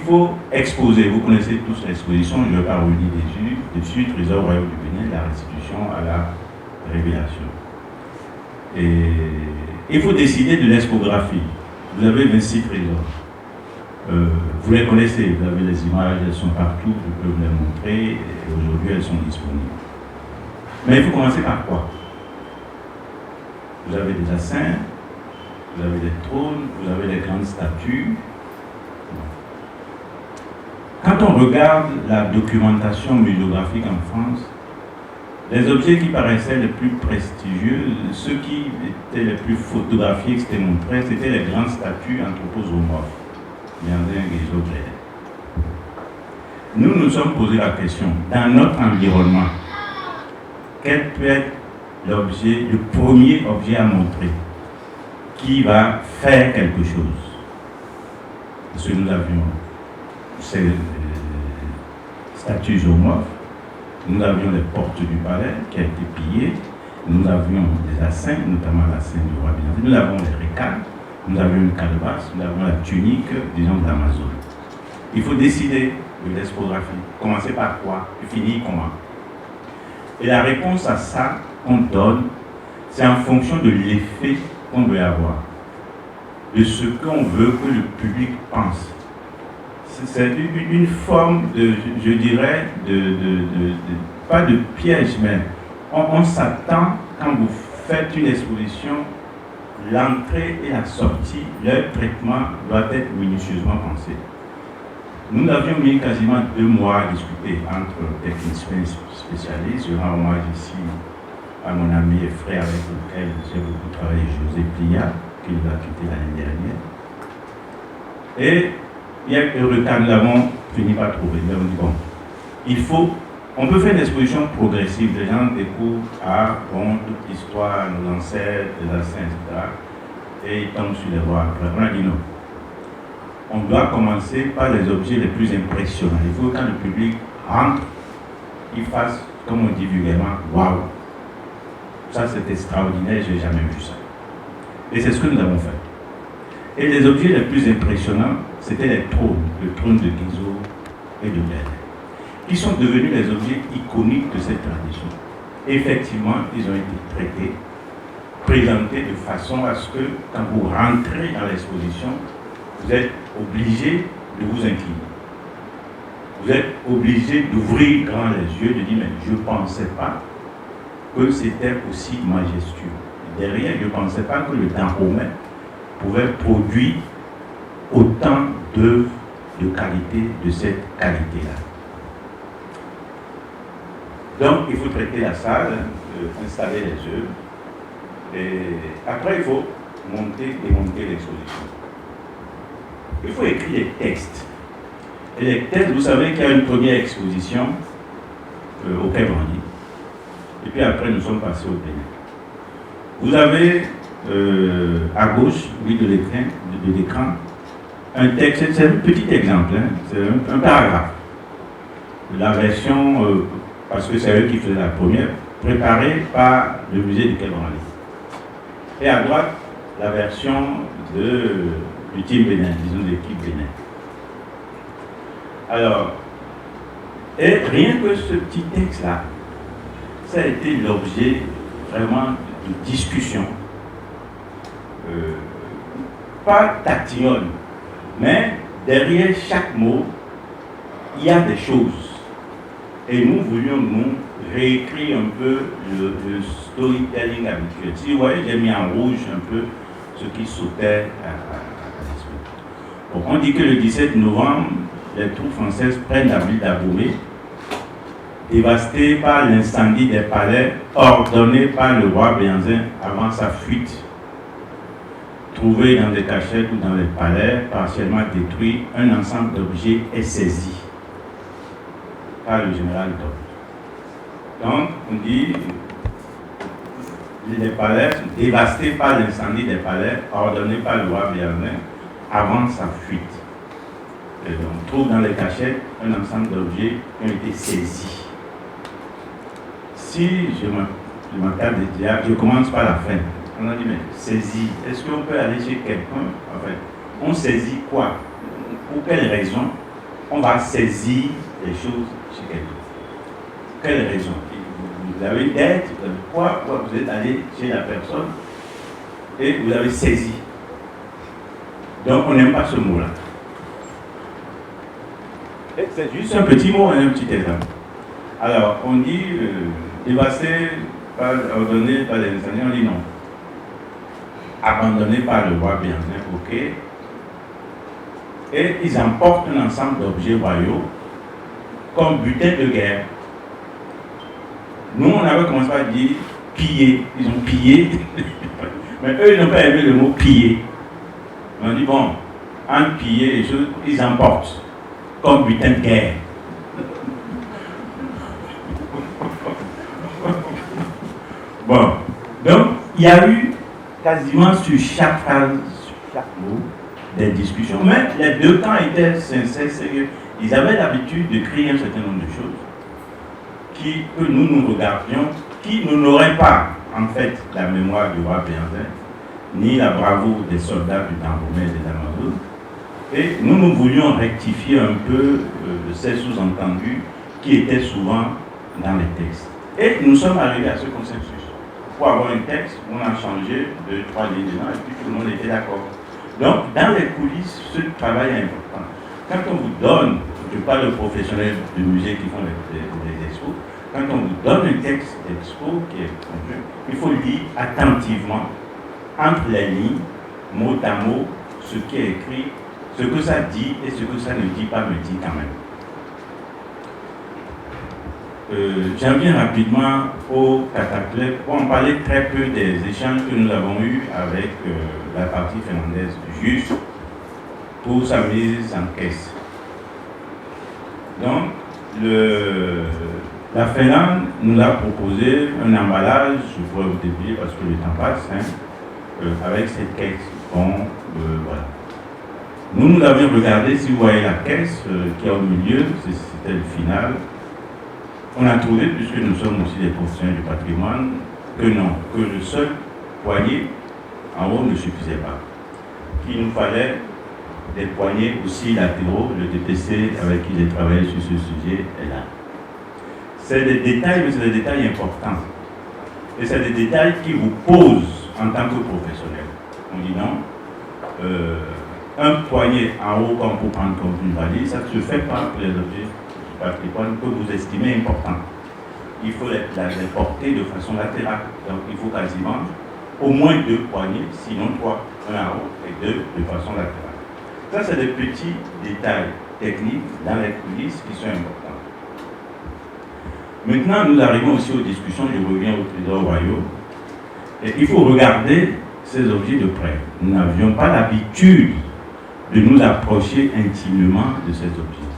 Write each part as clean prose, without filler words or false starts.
faut exposer. Vous connaissez tous l'exposition, je ne vais pas revenir dessus, Trésor royal du Bénin, la restitution à la révélation. Et il faut décider de l'expographie. Vous avez 26 trésors. Vous les connaissez, vous avez les images, elles sont partout, je peux vous les montrer, et aujourd'hui elles sont disponibles. Mais il faut commencer par quoi? Vous avez des assins, vous avez des trônes, vous avez des grandes statues. Quand on regarde la documentation muséographique en France, les objets qui paraissaient les plus prestigieux, ceux qui étaient les plus photographiés, qui s'étaient montrés, c'était les grandes statues anthropozoomorphes. Nous nous sommes posé la question, dans notre environnement, quel peut être l'objet, le premier objet à montrer qui va faire quelque chose? Parce que nous avions ces statues zoomorphes, nous avions les portes du palais qui a été pillées, nous avions des assins, notamment l'assin du roi Bénin, nous avons les récales, nous avions une calebasse, nous avons la tunique, disons, de l'Amazon. Il faut décider de l'expographie. Commencer par quoi et finir comment? Et la réponse à ça qu'on donne, c'est en fonction de l'effet qu'on veut avoir, de ce qu'on veut que le public pense. C'est une forme de, je dirais, pas de piège, mais on s'attend, quand vous faites une exposition, l'entrée et la sortie, leur traitement doit être minutieusement pensé. Nous avions mis quasiment 2 mois à discuter entre techniciens spécialistes. Je rends hommage ici à mon ami et frère avec lequel j'ai beaucoup travaillé, José Plia, qui nous a quitté l'année dernière. Et il y a eu le cas, nous l'avons fini par trouver. Nous avons dit, bon, on peut faire une exposition progressive. Les gens découvrent, toute l'histoire, nos ancêtres, les anciens, etc. Et ils tombent sur les rois après. On a dit non. On doit commencer par les objets les plus impressionnants. Il faut que quand le public rentre, il fasse, comme on dit vulgairement, waouh! Ça c'est extraordinaire, je n'ai jamais vu ça. Et c'est ce que nous avons fait. Et les objets les plus impressionnants, c'était les trônes, le trône de Guizot et de Bel, qui sont devenus les objets iconiques de cette tradition. Et effectivement, ils ont été traités, présentés de façon à ce que, quand vous rentrez dans l'exposition, vous êtes obligé de vous incliner. Vous êtes obligé d'ouvrir grand les yeux, de dire, mais je ne pensais pas que c'était aussi majestueux. Derrière, je ne pensais pas que le Dahomey pouvait produire autant d'œuvres de qualité, de cette qualité-là. Donc, il faut traiter la salle, installer les œuvres, et après, il faut monter et démonter l'exposition. Il faut écrire les textes. Et les textes, vous savez qu'il y a une première exposition au Quai Branly. Et puis après, nous sommes passés au Bénin. Vous avez à gauche, oui, de l'écran, un texte, c'est un petit exemple, hein, c'est un paragraphe. La version, parce que c'est eux qui faisaient la première, préparée par le musée du Quai Branly. Et à droite, la version du team Bénin, disons de l'équipe Bénin. Alors, et rien que ce petit texte-là, ça a été l'objet vraiment de discussion. Pas tactignole, mais derrière chaque mot, il y a des choses. Et nous voulions, nous, réécrire un peu le storytelling habituel. Si vous voyez, j'ai mis en rouge un peu ce qui sautait à l'esprit. Donc, on dit que le 17 novembre, les troupes françaises prennent la ville d'Abomey, dévastée par l'incendie des palais ordonné par le roi Béanzin avant sa fuite. Trouvé dans des cachettes ou dans les palais, partiellement détruit, un ensemble d'objets est saisi par le général Dodd. Donc, on dit les palais dévastés par l'incendie des palais ordonné par le roi Béanzin avant sa fuite. Et on trouve dans les cachettes un ensemble d'objets qui ont été saisis. Si je m'attarde déjà, je commence par la fin. On a dit, mais saisi, est-ce qu'on peut aller chez quelqu'un? En fait, on saisit quoi? Pour quelle raison? on va saisir les choses chez quelqu'un. Quelle raison? Vous avez une dette, vous avez quoi? Vous êtes allé chez la personne et vous avez saisi. Donc on n'aime pas ce mot-là. C'est juste un petit mot, un petit exemple. Alors, on dit dévasté, ordonné par les enseignants, on dit non. Abandonné par le roi Bianzin, ok. Et ils emportent un ensemble d'objets royaux comme butin de guerre. Nous, on avait commencé par dire piller. Ils ont pillé. Mais eux, ils n'ont pas aimé le mot piller. On dit bon, en piller les choses, ils emportent comme butin de guerre. Bon, donc il y a eu quasiment sur chaque phrase, sur chaque mot, des discussions. Mais les deux camps étaient sincères, sérieux. Ils avaient l'habitude de créer un certain nombre de choses que nous regardions, qui nous n'auraient pas, en fait, la mémoire du roi Bianzin, ni la bravoure des soldats du Dahomey et des Amazones. Et nous voulions rectifier un peu ces sous-entendus qui étaient souvent dans les textes. Et nous sommes arrivés à ce consensus. Pour avoir un texte, on a changé 2-3 lignes dedans et puis tout le monde était d'accord. Donc, dans les coulisses, ce travail est important. Quand on vous donne, je parle de professionnels de musée qui font les expos, quand on vous donne un texte d'expo qui est conjoint, il faut lire attentivement, entre les lignes, mot à mot, ce qui est écrit, ce que ça dit et ce que ça ne dit pas me dit quand même. J'en viens rapidement au cataclysme pour en parler très peu des échanges que nous avons eus avec la partie finlandaise juste pour sa mise en caisse. Donc, la Finlande nous a proposé un emballage, je pourrais vous débrouiller parce que le temps passe, avec cette caisse. Bon, voilà. Nous l'avions regardé, si vous voyez la caisse qui est au milieu, c'était le final. On a trouvé, puisque nous sommes aussi des professionnels du patrimoine, que non, que le seul poignet en haut ne suffisait pas. Qu'il nous fallait des poignets aussi latéraux. Le DPC avec qui j'ai travaillé sur ce sujet est là. C'est des détails, mais c'est des détails importants. Et c'est des détails qui vous posent en tant que professionnel. On dit non. Un poignet en haut, comme pour prendre comme une valise, ça ne se fait pas pour les objets du patrimoine que vous estimez importants. Il faut les porter de façon latérale. Donc il faut quasiment au moins 2 poignets, sinon 3, un en haut et 2 de façon latérale. Ça, c'est des petits détails techniques dans les coulisses qui sont importants. Maintenant, nous arrivons aussi aux discussions, je reviens au trésor royaux. Et il faut regarder ces objets de près. Nous n'avions pas l'habitude de nous approcher intimement de ces objets.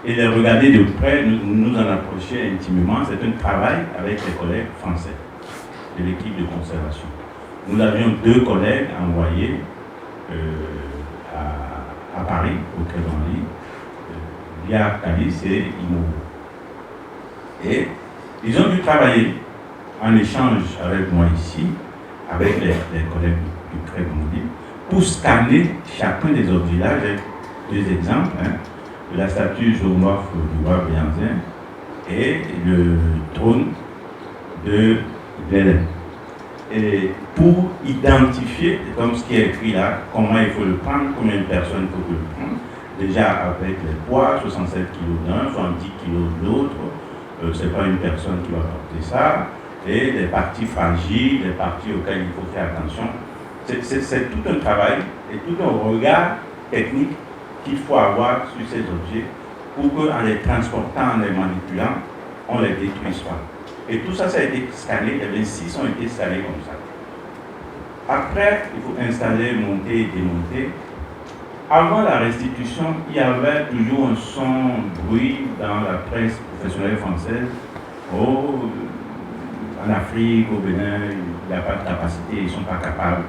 Et les regarder de près, nous en approcher intimement, c'est un travail avec les collègues français de l'équipe de conservation. Nous avions 2 collègues envoyés à Paris, au Quai d'Orly, via Calice et Imo. Et ils ont dû travailler en échange avec moi ici, avec les collègues du Quai d'Orly, pour scanner chacun des objets. Là, j'ai 2 exemples, de la statue zoomorphe du roi Bianzin et le trône de Bélin. Et pour identifier, comme ce qui est écrit là, comment il faut le prendre, combien de personnes il faut le prendre, déjà avec les poids, 67 kg d'un, 70 kg de l'autre, c'est pas une personne qui va porter ça, et les parties fragiles, les parties auxquelles il faut faire attention. C'est tout un travail et tout un regard technique qu'il faut avoir sur ces objets pour qu'en les transportant, en les manipulant, on ne les détruise pas. Et tout ça, ça a été scanné, les 26 ont été scannés comme ça. Après, il faut installer, monter et démonter. Avant la restitution, il y avait toujours un son, bruit dans la presse professionnelle française. Oh, en Afrique, au Bénin, il n'y a pas de capacité, ils ne sont pas capables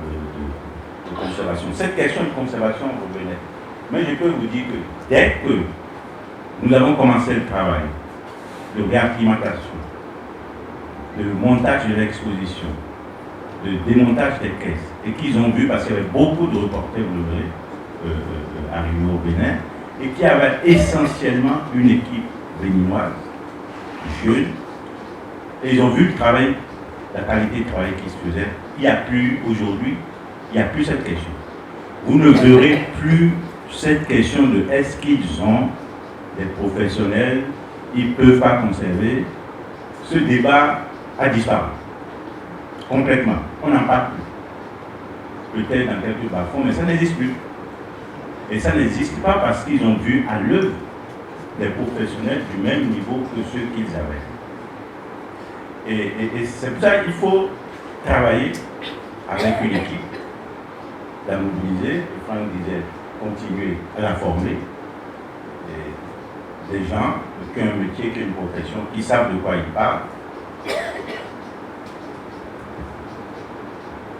de conservation. Cette question de conservation revenait. Mais je peux vous dire que dès que nous avons commencé le travail de réacclimatation, de montage de l'exposition, de démontage des caisses, et qu'ils ont vu, parce qu'il y avait beaucoup de reporters, vous le verrez, arrivés au Bénin, et qui avait essentiellement une équipe béninoise, jeune, et ils ont vu le travail, la qualité de travail qui se faisait. Il n'y a plus aujourd'hui, il n'y a plus cette question. Vous ne verrez plus cette question de est-ce qu'ils ont des professionnels, ils ne peuvent pas conserver. Ce débat a disparu complètement. On n'en parle plus. Peut-être dans quelques bas-fonds, mais ça n'existe plus. Et ça n'existe pas parce qu'ils ont vu à l'œuvre des professionnels du même niveau que ceux qu'ils avaient. Et c'est pour ça qu'il faut travailler avec une équipe, la mobiliser, et Franck disait continuer à la former. Des gens qui ont un métier, qui ont une profession, qui savent de quoi ils parlent.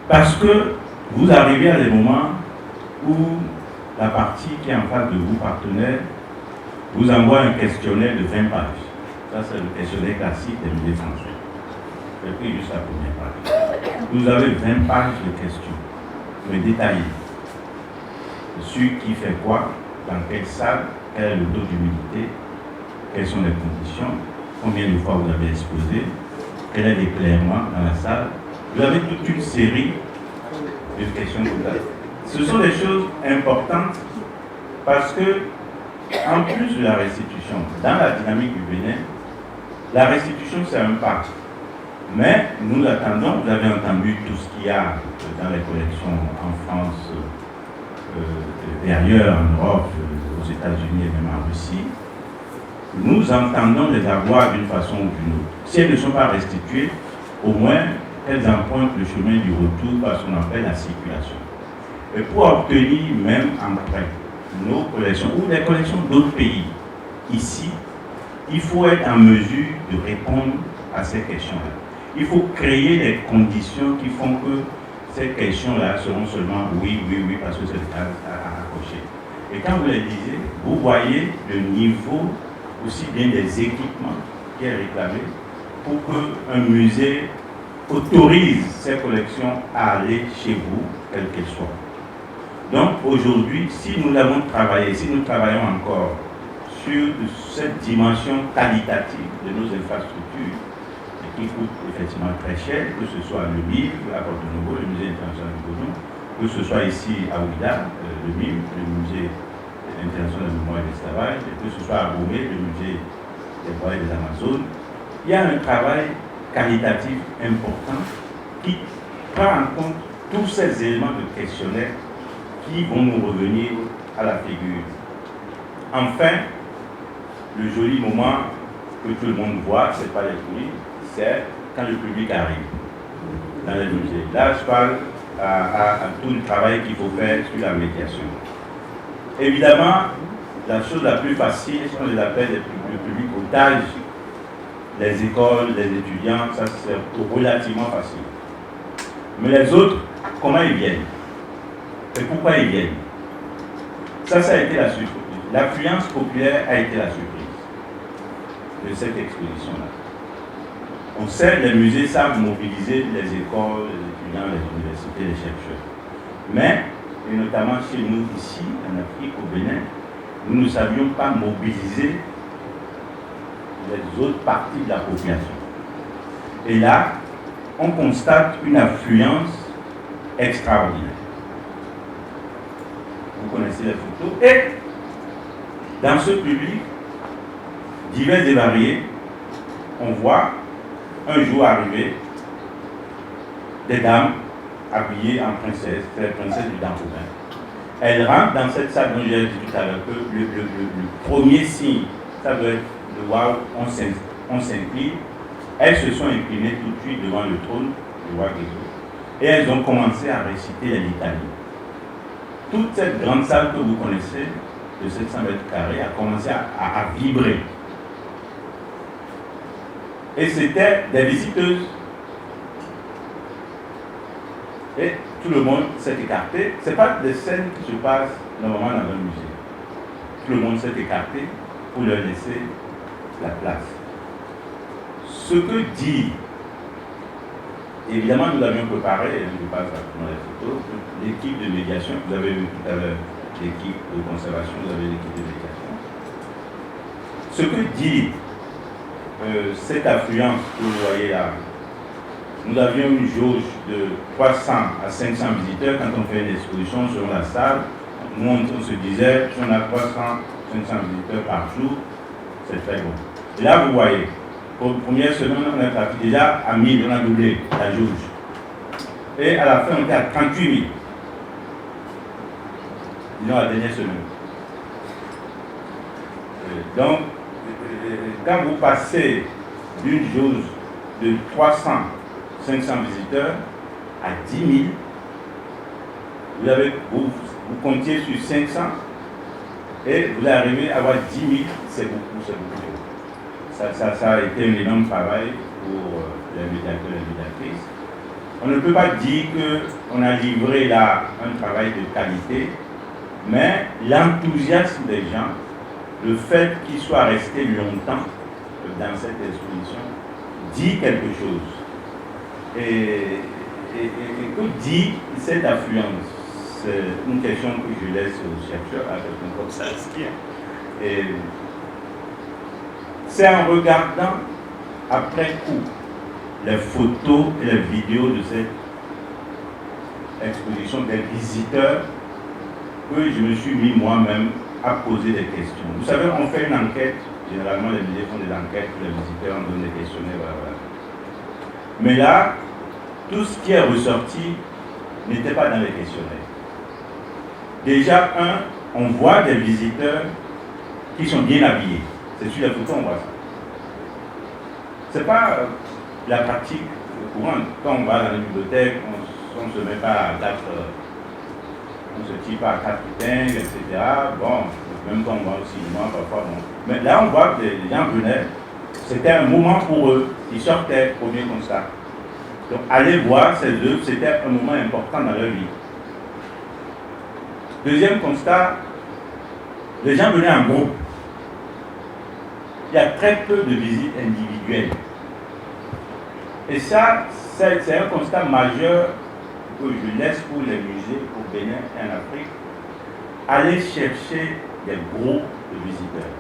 Parce que vous arrivez à des moments où la partie qui est en face de vous, partenaire, vous envoie un questionnaire de 20 pages. Ça, c'est le questionnaire classique des musées français. J'ai pris juste la première page. Vous avez 20 pages de questions, mais détaillées, sur qui fait quoi, dans quelle salle, quel est le taux d'humidité, quelles sont les conditions, combien de fois vous avez exposé, quel est l'éclairement dans la salle. Vous avez toute une série de questions que vous avez. Ce sont des choses importantes parce que, en plus de la restitution, dans la dynamique du Bénin, la restitution c'est un pas. Mais nous attendons, vous avez entendu tout ce qu'il y a dans les collections en France et ailleurs, en Europe, aux États-Unis et même en Russie. Nous entendons les avoir d'une façon ou d'une autre. Si elles ne sont pas restituées, au moins elles empruntent le chemin du retour par ce qu'on appelle la circulation. Et pour obtenir même en prêt nos collections ou les collections d'autres pays, ici, il faut être en mesure de répondre à ces questions-là. Il faut créer les conditions qui font que ces questions-là seront seulement oui, oui, oui, parce que c'est le cas à accrocher. Et quand vous les lisez, vous voyez le niveau aussi bien des équipements qui est réclamé pour qu'un musée autorise ses collections à aller chez vous, quelles qu'elles soient. Donc aujourd'hui, si nous l'avons travaillé, si nous travaillons encore sur cette dimension qualitative de nos infrastructures, qui coûte effectivement très cher, que ce soit le MIM, à Porto Novo, le musée international du Bono, que ce soit ici à Ouida, le MIM, le musée international de mémoire et d'esclavage, que ce soit à Bomé, le musée des Bois et des Amazones. Il y a un travail qualitatif important qui prend en compte tous ces éléments de questionnaire qui vont nous revenir à la figure. Enfin, le joli moment que tout le monde voit, ce n'est pas les coulisses, c'est quand le public arrive dans les musées. Là, je parle à tout le travail qu'il faut faire sur la médiation. Évidemment, la chose la plus facile, ce qu'on les appelle le public otage, les écoles, les étudiants, ça c'est relativement facile. Mais les autres, comment ils viennent? Et pourquoi ils viennent? Ça a été la surprise. L'affluence populaire a été la surprise de cette exposition-là. On sait, les musées savent mobiliser les écoles, les étudiants, les universités, les chercheurs. Mais, et notamment chez nous ici, en Afrique, au Bénin, nous ne savions pas mobiliser les autres parties de la population. Et là, on constate une affluence extraordinaire. Vous connaissez les photos. Et dans ce public, divers et variés, on voit un jour arriver des dames habillées en princesse, c'est la princesse du Dangouin. Elles rentrent dans cette salle dont j'ai dit tout à l'heure que le premier signe, ça doit être le wow, on s'incline. Elles se sont inclinées tout de suite devant le trône du roi Guézo et elles ont commencé à réciter les litanies. Toute cette grande salle que vous connaissez, de 700 mètres carrés, a commencé à vibrer. Et c'était des visiteuses. Et tout le monde s'est écarté. Ce n'est pas des scènes qui se passent normalement dans un musée. Tout le monde s'est écarté pour leur laisser la place. Ce que dit, évidemment nous l'avions préparé, je passe dans les photos, l'équipe de médiation que vous avez vu tout à l'heure l'équipe de conservation, vous avez l'équipe de médiation. Ce que dit cette affluence que vous voyez là, nous avions une jauge de 300 à 500 visiteurs quand on fait une exposition sur la salle. Nous, on se disait, si on a 300, 500 visiteurs par jour, c'est très bon. Et là, vous voyez, pour la première semaine, on est parti déjà à 1000, on a doublé la jauge. Et à la fin, on était à 38 000. Disons la dernière semaine. Donc, quand vous passez d'une jauge de 300, 500 visiteurs à 10 000, vous comptiez sur 500 et vous arrivez à avoir 10 000, c'est beaucoup. Ça a été un énorme travail pour les médiateurs et les médiatrices. On ne peut pas dire qu'on a livré là un travail de qualité, mais l'enthousiasme des gens, le fait qu'ils soient restés longtemps dans cette exposition, dit quelque chose. Et que dit cette affluence? C'est une question que je laisse aux chercheurs, à quelqu'un comme ça. C'est en regardant après coup les photos et les vidéos de cette exposition des visiteurs que je me suis mis moi-même à poser des questions. Vous savez, on fait une enquête, généralement les musées font des enquêtes, les visiteurs on donne des questionnaires, voilà. Mais là, tout ce qui est ressorti n'était pas dans les questionnaires. Déjà, on voit des visiteurs qui sont bien habillés. C'est sur les photos, on voit ça. Ce n'est pas la pratique courante. Quand on va dans la bibliothèque, on ne se met pas à 4, on se tire pas à 4 putains, etc. Bon, même quand on va au cinéma, parfois, bon. Mais là, on voit que les gens venaient, c'était un moment pour eux. Ils sortaient, premier constat. Donc, aller voir ces œuvres, c'était un moment important dans leur vie. Deuxième constat, les gens venaient en groupe. Il y a très peu de visites individuelles. Et ça, c'est un constat majeur que je laisse pour les musées au Bénin et en Afrique. Aller chercher des groupes de visiteurs.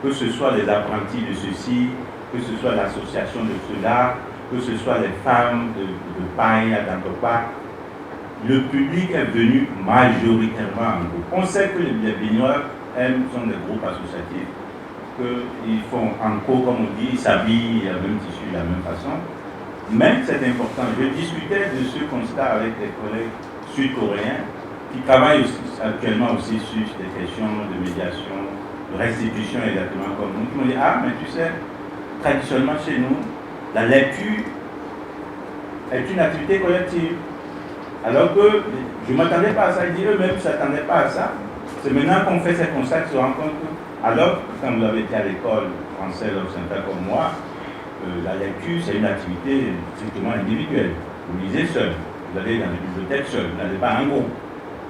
Que ce soit les apprentis de ceci, que ce soit l'association de ceux-là, que ce soit les femmes de paille à Dantopa. Le public est venu majoritairement en groupe. On sait que les Béninois sont des groupes associatifs, qu'ils font en co, comme on dit, ils s'habillent le même tissu, de la même façon. Mais c'est important. Je discutais de ce constat avec des collègues sud-coréens qui travaillent actuellement aussi sur des questions de médiation, de restitution exactement comme nous, qui m'ont dit, ah, mais tu sais, traditionnellement chez nous, la lecture est une activité collective. Alors que je ne m'attendais pas à ça, ils disent eux-mêmes ne s'attendaient pas à ça. C'est maintenant qu'on fait ces constats qu'ils se rendent compte que, alors, quand vous avez été à l'école française occidentale comme moi, la lecture c'est une activité strictement individuelle. Vous lisez seul, vous allez dans une bibliothèque seul, vous n'allez pas en groupe,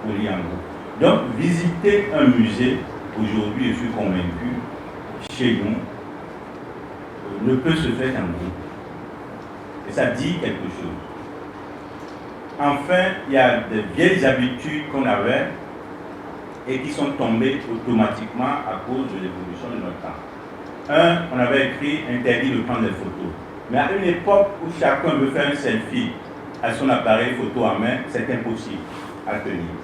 vous lisez en groupe. Donc, visiter un musée, aujourd'hui, je suis convaincu, chez nous, ne peut se faire qu'en groupe. Et ça dit quelque chose. Enfin, il y a des vieilles habitudes qu'on avait et qui sont tombées automatiquement à cause de l'évolution de notre temps. On avait écrit interdit de prendre des photos. Mais à une époque où chacun veut faire un selfie à son appareil photo en main, c'est impossible à tenir.